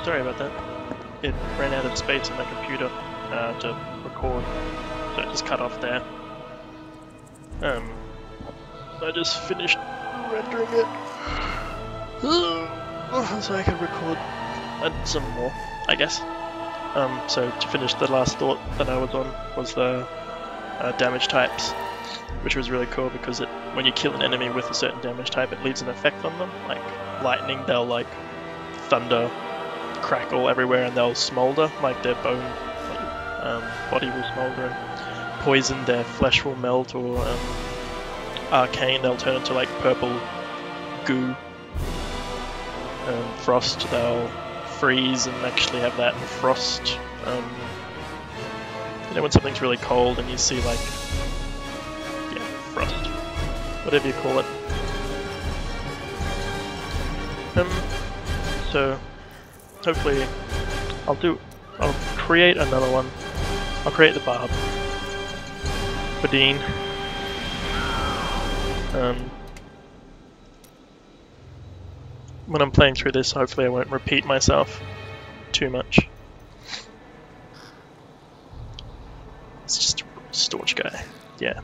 Sorry about that. It ran out of space on my computer to record, so it just cut off there. I just finished rendering it, so I can record some more, I guess. So to finish, the last thought that I was on was the damage types, which was really cool because when you kill an enemy with a certain damage type, it leaves an effect on them. Like lightning, they'll like thunder, crackle everywhere, and they'll smolder, like their bone, body will smolder. And poison, their flesh will melt, or arcane, they'll turn into like purple goo. Frost, they'll freeze and actually have that frost. You know, when something's really cold and you see like, yeah, frost, whatever you call it. So hopefully I'll create another one. I'll create the barb for Dean. When I'm playing through this, hopefully I won't repeat myself too much. It's just a staunch guy, yeah.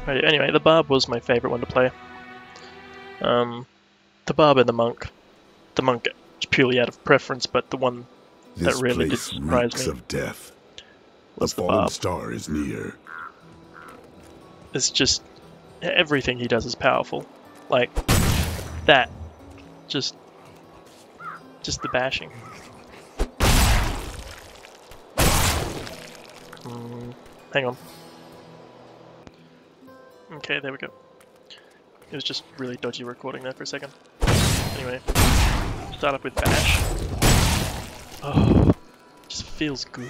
Right, anyway, the barb was my favourite one to play. The barb and the monk. The monk purely out of preference, but the one that really did surprise me of death. was the fallen barb. Star is near. It's just everything he does is powerful. Like that, just the bashing. Hang on. Okay, there we go. It was just really dodgy recording there for a second. Anyway, start up with bash. Oh, just feels good.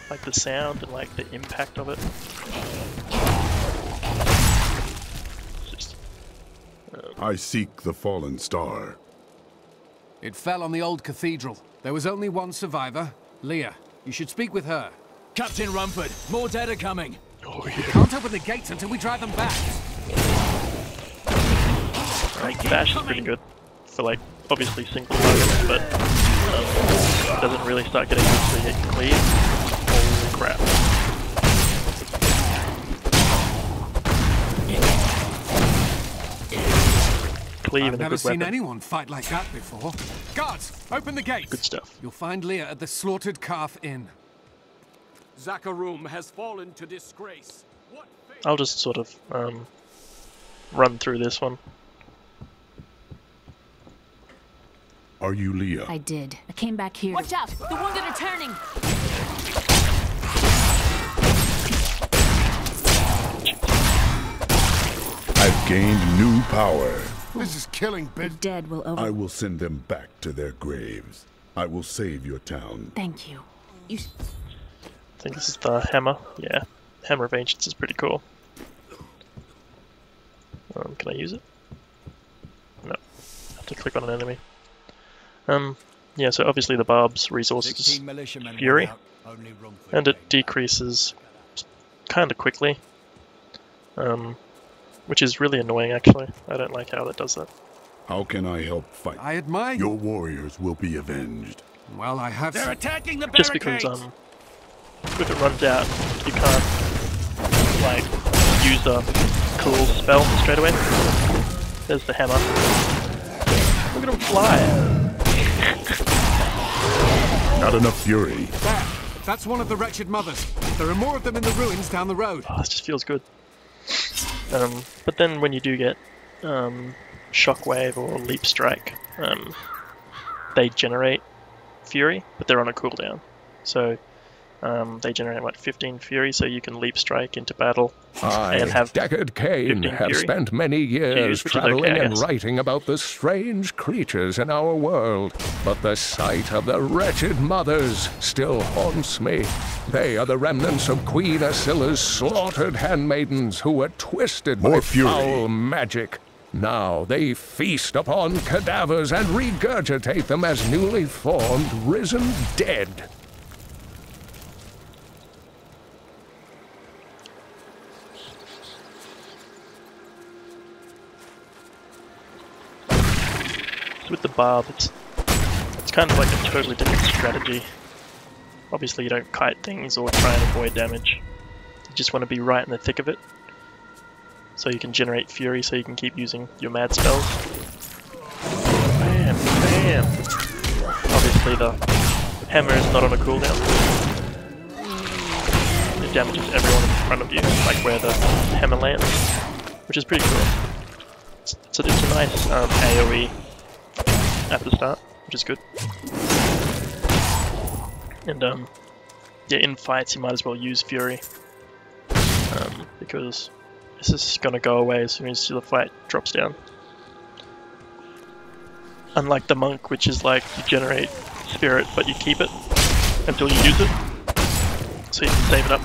Like the sound and like the impact of it. Just, I seek the fallen star. It fell on the old cathedral. There was only one survivor, Leah. You should speak with her. Captain Rumford, more dead are coming. oh We yeah. can't open the gates until we drive them back. Like, bash is pretty good for like obviously single targets, but it doesn't really start getting good until you get clear. Holy crap. Cleave I've and a never good seen weapon. anyone fight like that before. Guards, open the gates. Good stuff. You'll find Leah at the Slaughtered Calf Inn. Zakarum has fallen to disgrace. What fate? I'll just sort of run through this one. Are you Leah? I did. I came back here. Watch out! The wounded are turning! I've gained new power. This is killing The dead will over. I will send them back to their graves. I will save your town. Thank you. You. I think this is the hammer. Yeah, Hammer of Ancients is pretty cool. Can I use it? No. I have to click on an enemy. Yeah, so obviously the barb's resources is Fury, and it decreases kind of quickly, which is really annoying actually. I don't like how that does that. How can I help fight? I admire you. Your warriors will be avenged. Well, I have. They're attacking the Just barricades! because if it runs out, you can't like use a cool spell straight away. There's the hammer. Look at him fly! Not enough fury. There. That's one of the wretched mothers. There are more of them in the ruins down the road. Oh, this just feels good. But then when you do get Shockwave or Leap Strike, they generate Fury, but they're on a cooldown. So they generate what, 15 Fury, so you can Leap Strike into battle and have Deckard Cain, 15 have Fury spent many years which is traveling okay, I and guess. writing about the strange creatures in our world. But the sight of the wretched mothers still haunts me. They are the remnants of Queen Asilla's slaughtered handmaidens who were twisted More by fury. foul magic. Now they feast upon cadavers and regurgitate them as newly formed, risen dead. with the barb, it's kind of like a totally different strategy. Obviously you don't kite things or try and avoid damage. You just want to be right in the thick of it. So you can generate fury so you can keep using your mad spells. Bam! Bam! Obviously the hammer is not on a cooldown. It damages everyone in front of you, like where the hammer lands, which is pretty cool. So it's a nice AoE at the start, which is good. And yeah, in fights you might as well use fury, because this is gonna go away as soon as the fight drops down. Unlike the monk, which is like you generate spirit but you keep it until you use it, so you can save it up.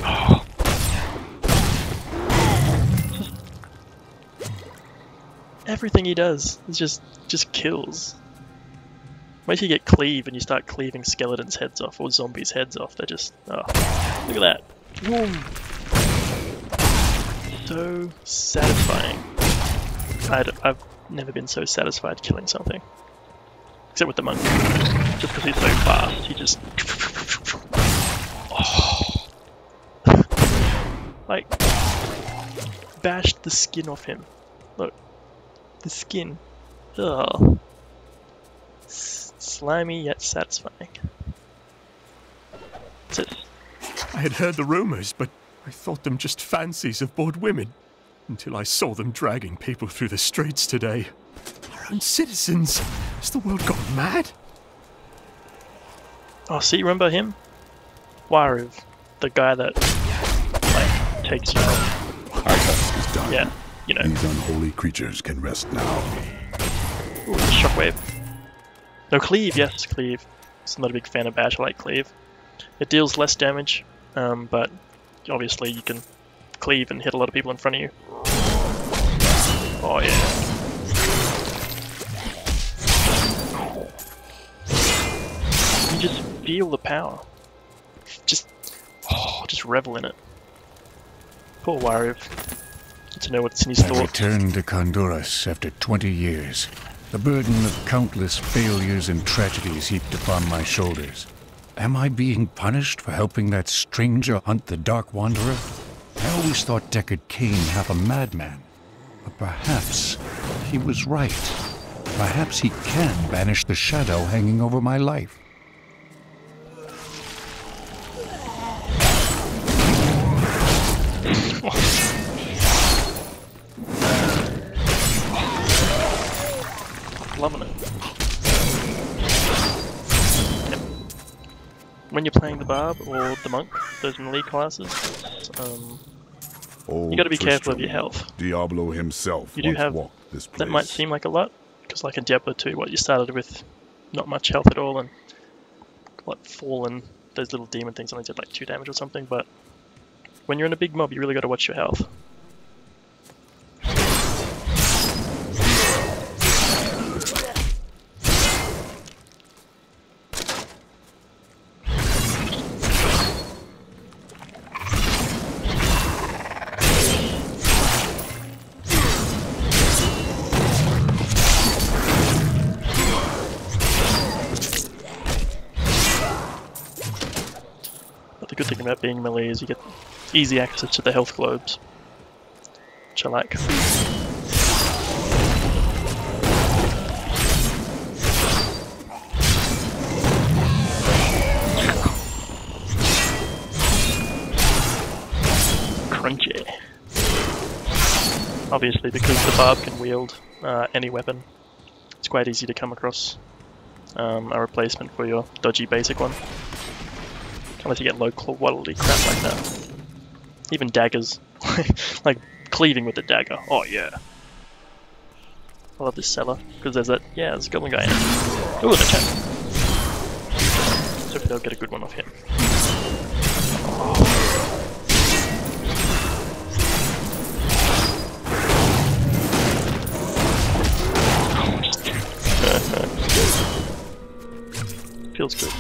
Oh. Everything he does is just kills. Wait till you get cleave and you start cleaving skeletons' heads off or zombies' heads off. They're just, oh, look at that. Boom. So satisfying. I've never been so satisfied killing something. Except with the monk. Just because he's so fast, he just... Oh. Like, bashed the skin off him. Look. The skin. Ugh. Slimy yet satisfying. That's it. I had heard the rumors, but I thought them just fancies of bored women. Until I saw them dragging people through the streets today. Our own citizens. Has the world gone mad? Oh, see, remember him? Waru, the guy that, like, takes you from... Our task is done. Yeah, you know. These unholy creatures can rest now. Ooh, shockwave. No, cleave, yes, cleave. I'm not a big fan of bash, I like cleave. It deals less damage, but obviously you can cleave and hit a lot of people in front of you. Oh yeah. You just feel the power. Just revel in it. Poor Waru. Get to know what's in his I thoughts. returned to Honduras after 20 years. The burden of countless failures and tragedies heaped upon my shoulders. Am I being punished for helping that stranger hunt the Dark Wanderer? I always thought Deckard Cain half a madman. But perhaps he was right. Perhaps he can banish the shadow hanging over my life. Loving it. Yep. When you're playing the Barb or the Monk, those melee classes, you gotta be careful of your health. Diablo himself You do have, walked this place. that might seem like a lot, because like in Diablo 2, what you started with not much health at all, and what Fallen, those little demon things only did like 2 damage or something, but when you're in a big mob, you really gotta watch your health. The good thing about being melee is you get easy access to the health globes, which I like. Crunchy. Obviously, because the Barb can wield any weapon, it's quite easy to come across a replacement for your dodgy basic one. Unless you get low quality crap like that. Even daggers. Like cleaving with the dagger. Oh yeah. I love this cellar. Because there's that, yeah, there's a goblin guy in it. Ooh, an attack. So they'll get a good one off him. Feels good.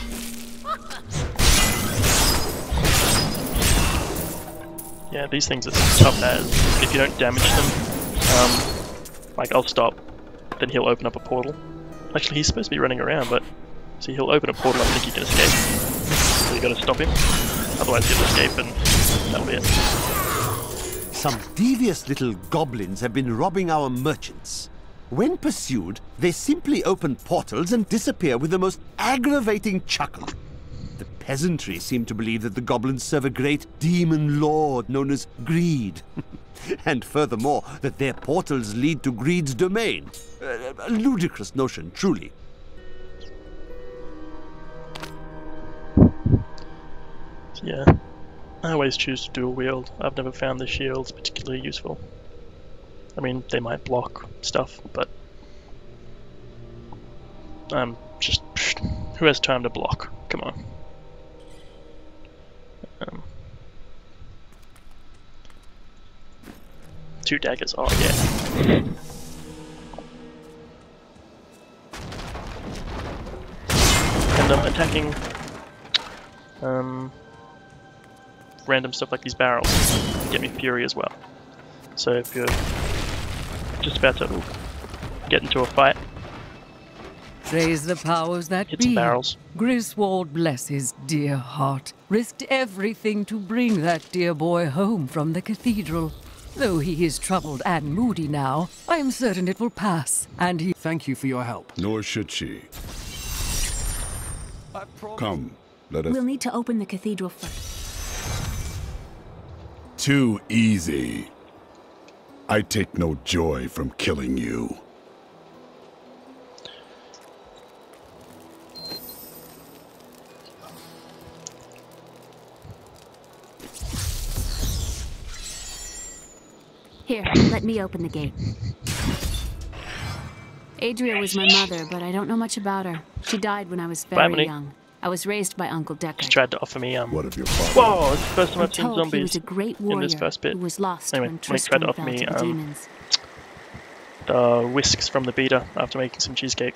Yeah, these things are tough as. If you don't damage them, like I'll stop, then he'll open up a portal, Actually, he's supposed to be running around, but see, he'll open a portal and think he can escape. So you got to stop him. Otherwise, he'll escape, and that'll be it. Some devious little goblins have been robbing our merchants. When pursued, they simply open portals and disappear with the most aggravating chuckle. The peasantry seem to believe that the goblins serve a great demon lord known as Greed. And furthermore, that their portals lead to Greed's domain. A ludicrous notion, truly. Yeah, I always choose to dual wield. I've never found the shields particularly useful. I mean, they might block stuff, but just who has time to block? Come on. Two daggers. Oh yeah. And attacking random stuff like these barrels get me fury as well. So if you're just about to get into a fight, Praise the powers that hit be. some barrels. Griswold bless his dear heart. Risked everything to bring that dear boy home from the cathedral. Though he is troubled and moody now, I am certain it will pass, and he— Thank you for your help. Nor should she. Come, let us... We'll need to open the cathedral first. Too easy. I take no joy from killing you. Here, let me open the gate. Adria was my mother, but I don't know much about her. She died when I was very young. I was raised by Uncle Decker. He tried to offer me What of your father? Whoa! It's the first time I've seen He was zombies a great warrior in this first bit. who was lost Anyway, when when he tried Tristram to fell offer me to the demons. the whisks from the beater after making some cheesecake.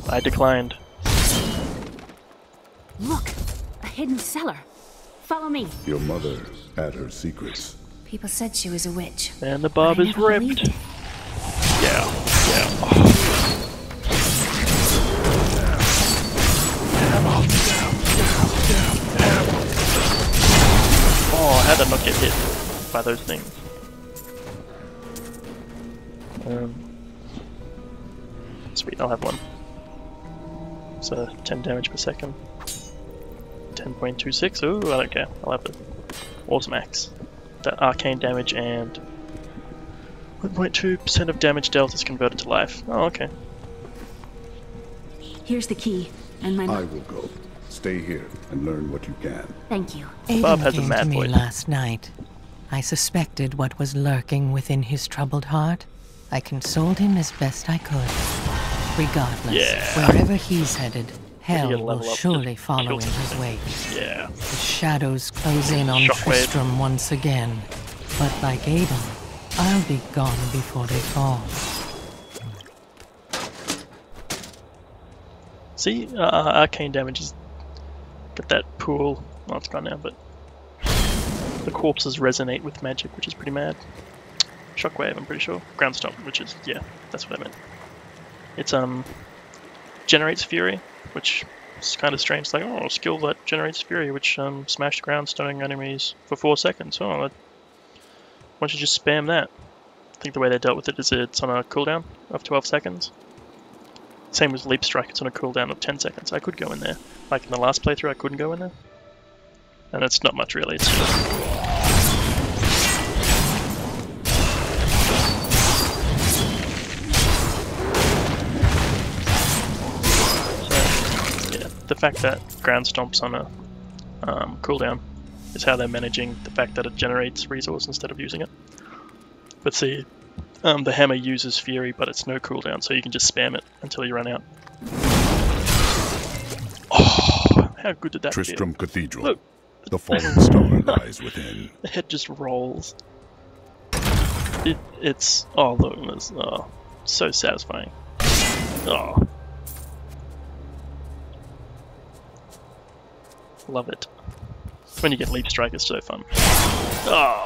I declined. Look! A hidden cellar! Follow me! Your mother had her secrets. People said she was a witch. And the barb I is never ripped. believed it. Yeah. Oh, how did I not get hit by those things? Sweet, I'll have one. So 10 damage per second. 10.26. Ooh, I don't care. I'll have the awesome axe. The arcane damage and 1.2% of damage dealt is converted to life. Oh, okay. Here's the key, and my... I will go. Stay here and learn what you can. Thank you. Bob Aiden has a came mad to me voice. last night. I suspected what was lurking within his troubled heart. I consoled him as best I could. Regardless, wherever he's headed, hell will surely follow in his wake. Yeah. The shadows close in on Shockwave. Tristram once again. But like Aiden, I'll be gone before they fall. See, arcane damage is got that pool. Well, it's gone now, but the corpses resonate with magic, which is pretty mad. Shockwave, I'm pretty sure. Ground stomp, which is, yeah, that's what I meant. It's generates fury, which is kind of strange. It's like, oh, a skill that generates fury, which smash ground stunning enemies for 4 seconds. Oh, why don't you just spam that? I think the way they dealt with it is it's on a cooldown of 12 seconds. Same as Leap Strike, it's on a cooldown of 10 seconds. I could go in there. Like in the last playthrough, I couldn't go in there. And it's not much really, it's just... The fact that ground stomps on a cooldown is how they're managing the fact that it generates resource instead of using it. But see, the hammer uses fury, but it's no cooldown, so you can just spam it until you run out. Oh, how good did that Tristram feel? Cathedral. Look. The fallen star lies within. The head just rolls. It's oh look, it's so satisfying. Oh. Love it. When you get Leap Strike, it's so fun. Oh.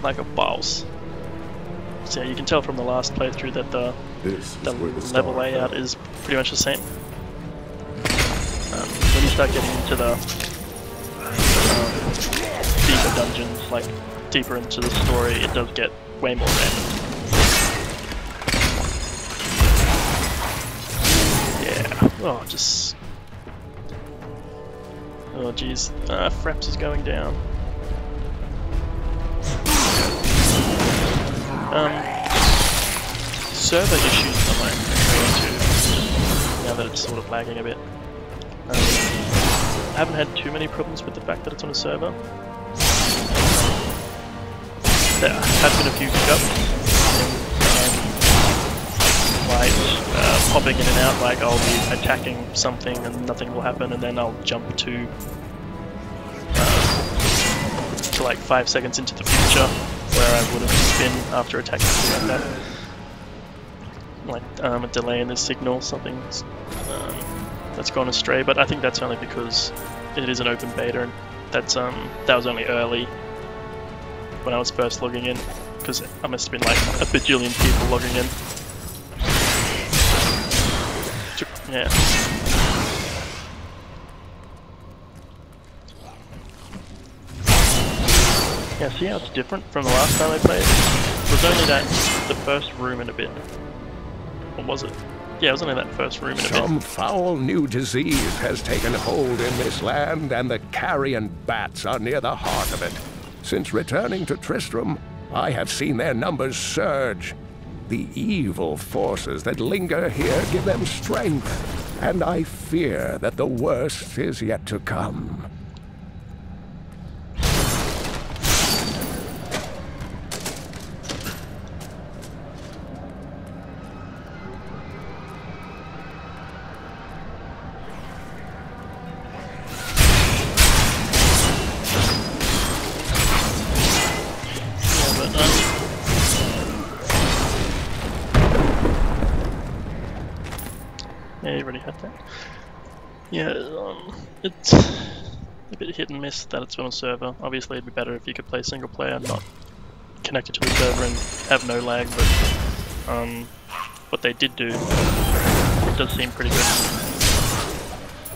like a boss. So yeah, you can tell from the last playthrough that the level layout is pretty much the same. When you start getting into the deeper dungeons, like deeper into the story, it does get way more random. Yeah. Oh, just. Oh, jeez. Fraps is going down. Server issues I might go into now that it's sort of lagging a bit. I haven't had too many problems with the fact that it's on a server. There have been a few hiccups, like popping in and out, like I'll be attacking something and nothing will happen, and then I'll jump to like 5 seconds into the future where I would have been after attacking something like that. Like a delay in the signal, something's that's gone astray, but I think that's only because it is an open beta, and that was only early when I was first logging in, because I must have been like a bajillion people logging in. Yeah. Yeah, see how it's different from the last time I played? It was only the first room in a bit. Or was it? Yeah, it was only that first room in a bit. Some foul new disease has taken hold in this land, and the carrion bats are near the heart of it. Since returning to Tristram, I have seen their numbers surge. The evil forces that linger here give them strength, and I fear that the worst is yet to come. Yeah, you already had that. Yeah, it's a bit hit and miss that it's on a server. Obviously it'd be better if you could play single player, not connected to the server and have no lag, but what they did do, it does seem pretty good.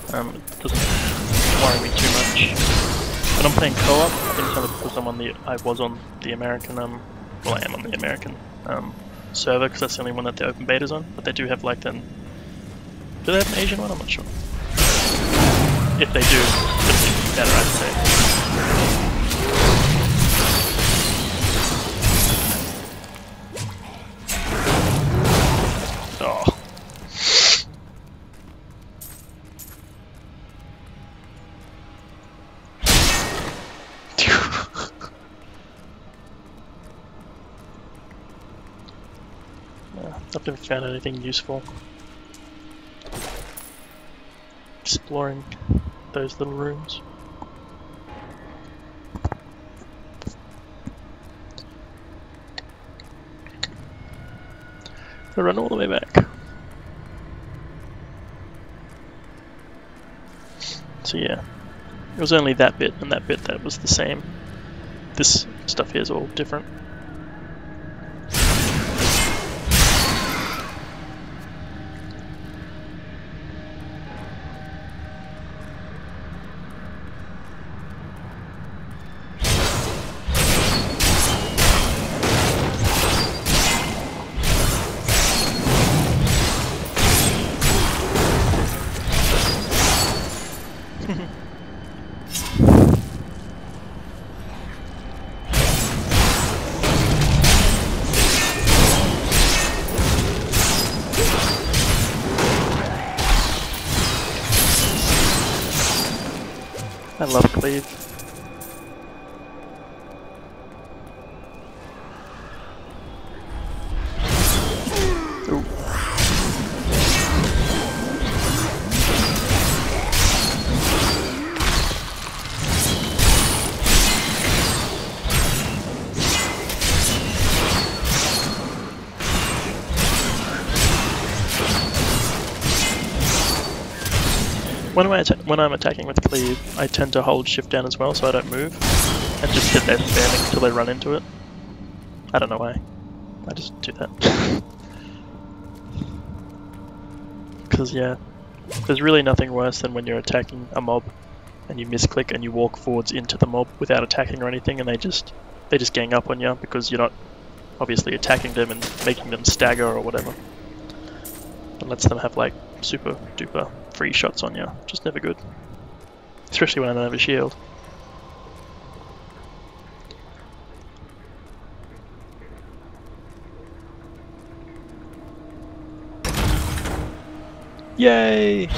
It doesn't worry me too much. When I'm playing co-op, I think it's only because I was on the American, well, I am on the American server, because that's the only one that the open beta's on, but they do have like do they have an Asian one? I'm not sure. If they do, it'll be better, I'd say. Oh. I've never found anything useful exploring those little rooms. I run all the way back. So yeah, it was only that bit and that bit that was the same. This stuff here is all different. I love Cleve. Ooh. When I'm attacking with Cleave, I tend to hold shift down as well so I don't move, and just sit there spamming until they run into it. I don't know why. I just do that. Because, yeah, there's really nothing worse than when you're attacking a mob and you misclick and you walk forwards into the mob without attacking or anything, and they just gang up on you because you're not obviously attacking them and making them stagger or whatever. It lets them have like super duper free shots on you, which is never good. Especially when I don't have a shield. Yay!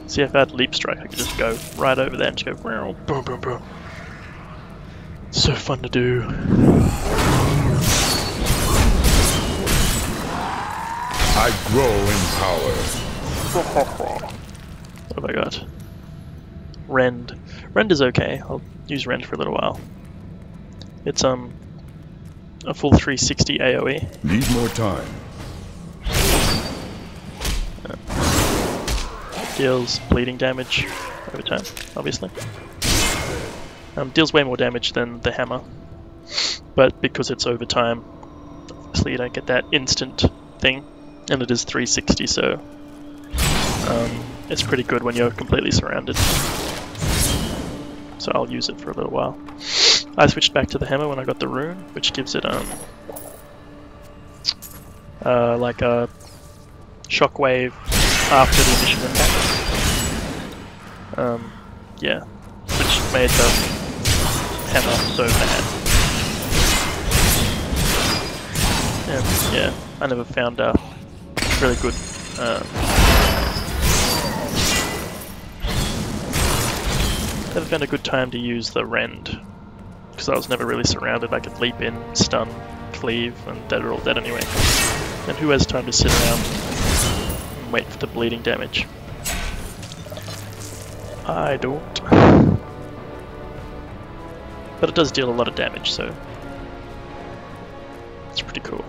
See, if I had Leap Strike, I could just go right over there and just go boom, boom, boom. So fun to do. I grow in power. What have I got? Rend. Rend is okay. I'll use Rend for a little while. It's a full 360 AoE. Need more time. Deals bleeding damage over time, obviously. Deals way more damage than the hammer, but because it's over time, obviously you don't get that instant thing, and it is 360, so it's pretty good when you're completely surrounded. So I'll use it for a little while. I switched back to the hammer when I got the rune, which gives it like a shockwave after the initial impact. Yeah, which made the hammer so bad. And yeah, I never found a really good never found a good time to use the Rend, because I was never really surrounded. I could leap in, stun, cleave, and they're all dead anyway. And who has time to sit around and wait for the bleeding damage? I don't. But it does deal a lot of damage, so it's pretty cool.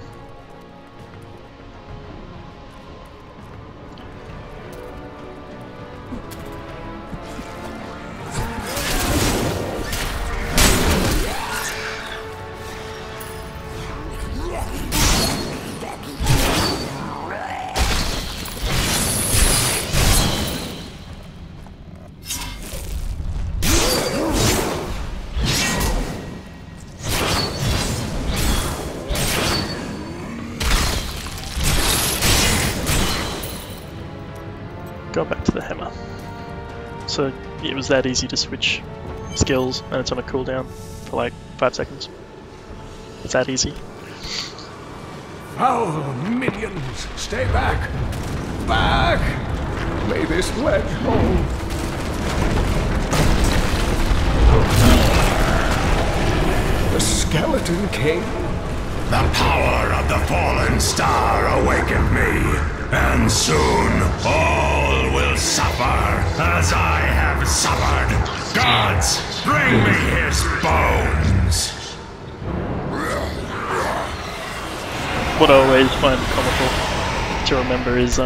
Go back to the hammer. So it was that easy to switch skills, and it's on a cooldown for like 5 seconds. It's that easy. Foul minions, stay back! Back! May this ledge hold. The Skeleton King? The power of the fallen star awakened me, and soon all will suffer as I have suffered. Gods, bring me his bones! What I always find comical to remember is,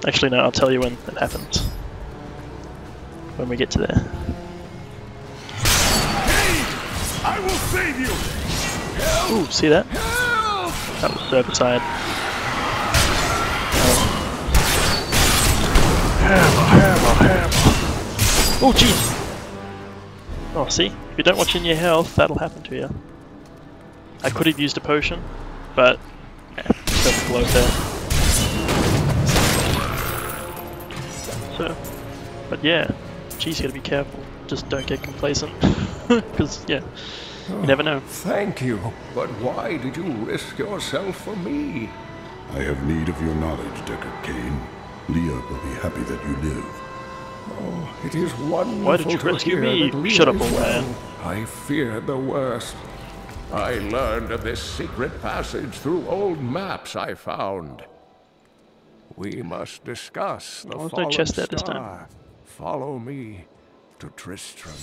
actually no, I'll tell you when it happens. When we get to there. Hey! I will save you! Ooh, see that? That was Serpicide. Hammer. Oh, jeez! Oh, see? If you don't watch in your health, that'll happen to you. I could have used a potion, but doesn't float there. So, but yeah, geez, you gotta be careful. Just don't get complacent, because yeah, you never know. Thank you, but why did you risk yourself for me? I have need of your knowledge, Decker Kane. Leah will be happy that you live. Oh, it is wonderful. Why did you rescue me? Shut up, old man. I feared the worst. I learned of this secret passage through old maps I found. We must discuss the fallen no chest there this star. time. Follow me to Tristram.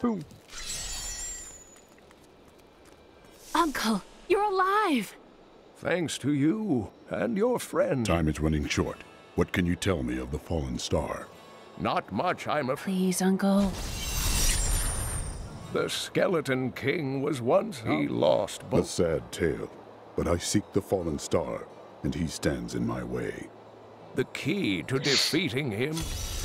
Boom. Uncle, you're alive! Thanks to you and your friend. Time is running short. What can you tell me of the fallen star? Not much, I'm afraid. Please, Uncle. The Skeleton King was once he lost A both. sad tale, but I seek the fallen star, and he stands in my way. The key to defeating him.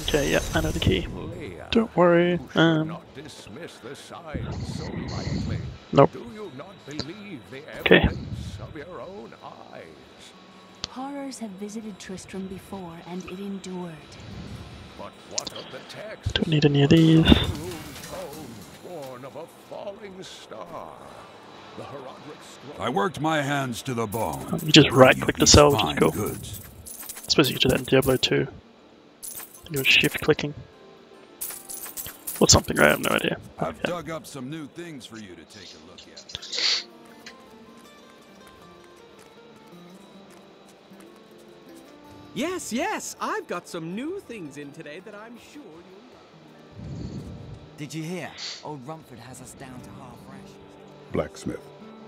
Okay, yeah, I know the key. Leah, Don't worry. not dismiss the signs so lightly. Nope. Do you not believe the Okay. evidence of your own eyes? Horrors have visited Tristram before, and it endured. But what of the text? Don't need any of these. Born of a falling star. The heraldic scroll. I worked my hands to the bone. You just right-click to sell, which is Fine cool. goods. I suppose you could do that in Diablo 2. I think it was shift-clicking. Or something, I have no idea. I've dug up some new things for you to take a look at. Yes, yes, I've got some new things in today that I'm sure you'll love. Did you hear? Old Rumford has us down to half rations. Blacksmith,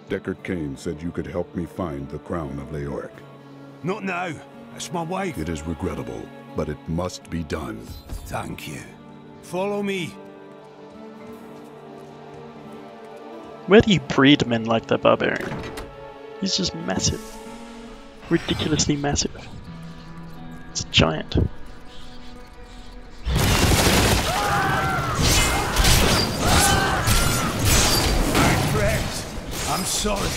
Deckard Cain said you could help me find the crown of Leoric. Not now. That's my wife. It is regrettable, but it must be done. Thank you. Follow me. Where do you breed men like that Barbarian? He's just massive. Ridiculously massive. It's a giant. I'm sorry.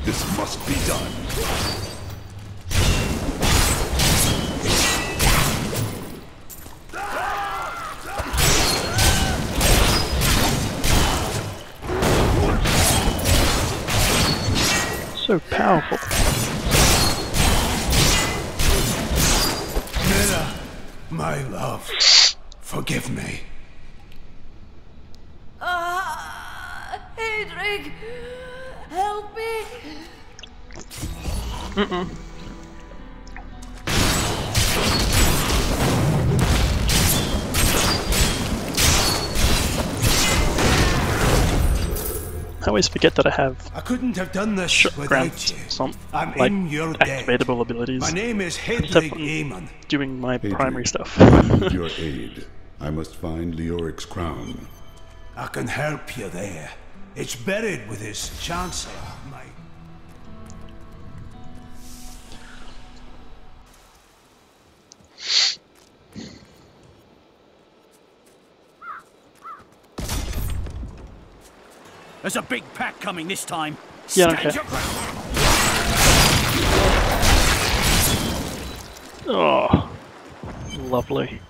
This must be done. So powerful. Miller, my love, forgive me. Hedrick, help me. I always forget that I have I couldn't have done this without you. some I'm like in your debt. activatable abilities. My name is Except Hedrick when Aemon. doing my Adrian, primary stuff. I need your aid. I must find Leoric's crown. I can help you there. It's buried with his chancellor, my... There's a big pack coming this time. Yeah, Stand okay. your ground. Oh, lovely.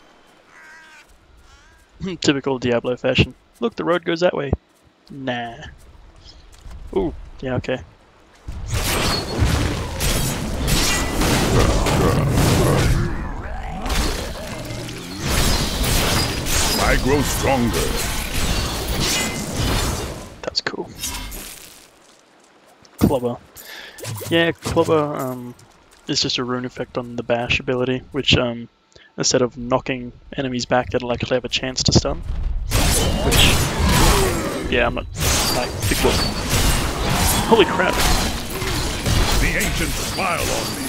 Typical Diablo fashion. Look, the road goes that way. Nah. Ooh, yeah, okay. I grow stronger. That's cool. Clobber. Yeah, Clobber is just a rune effect on the bash ability, which instead of knocking enemies back, it'll actually have a chance to stun. Which, yeah, I'm not like big whoop. Holy crap! The ancients smile on me.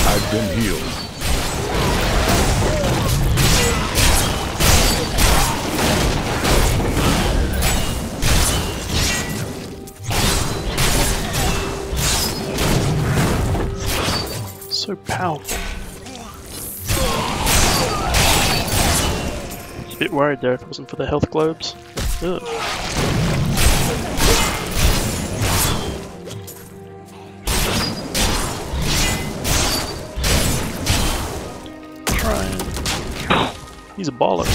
I've been healed. So powerful. I was a bit worried there if it wasn't for the health globes. Ugh. He's a baller.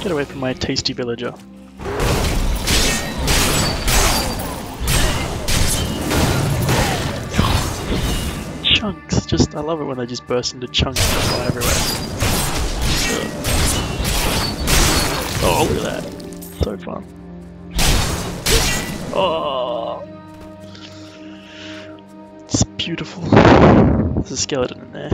Get away from my tasty villager. chunks. Just, I love it when they just burst into chunks and fly everywhere. Oh, look at that. So fun. Oh, it's beautiful. There's a skeleton in there.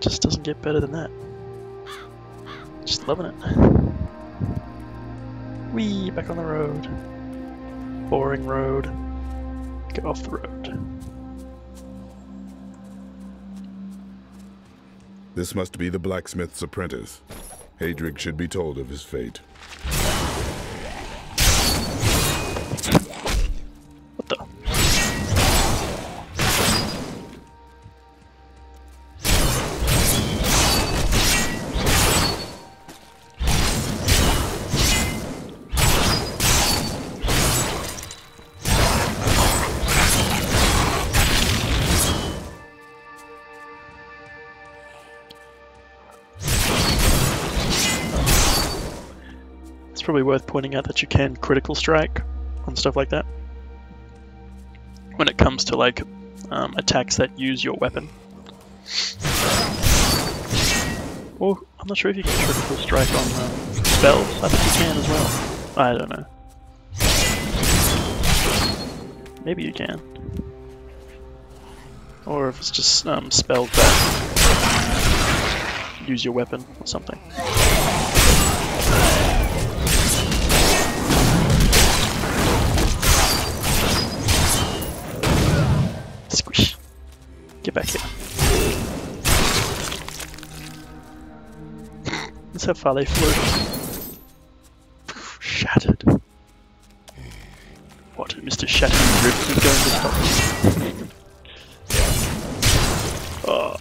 Just doesn't get better than that. Just loving it. Whee, back on the road. Boring road. Get off the road. This must be the blacksmith's apprentice. Hadrig should be told of his fate. What the? Probably worth pointing out that you can critical strike on stuff like that when it comes to like attacks that use your weapon. Or I'm not sure if you can critical strike on spells. I think you can as well. I don't know. Maybe you can. Or if it's just spells that use your weapon or something. Squish. Get back here. That's how far they float. Shattered. What, Mr. Shattered Ribs is going to stop? Oh.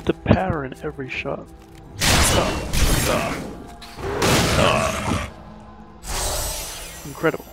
The power in every shot. Oh. Incredible.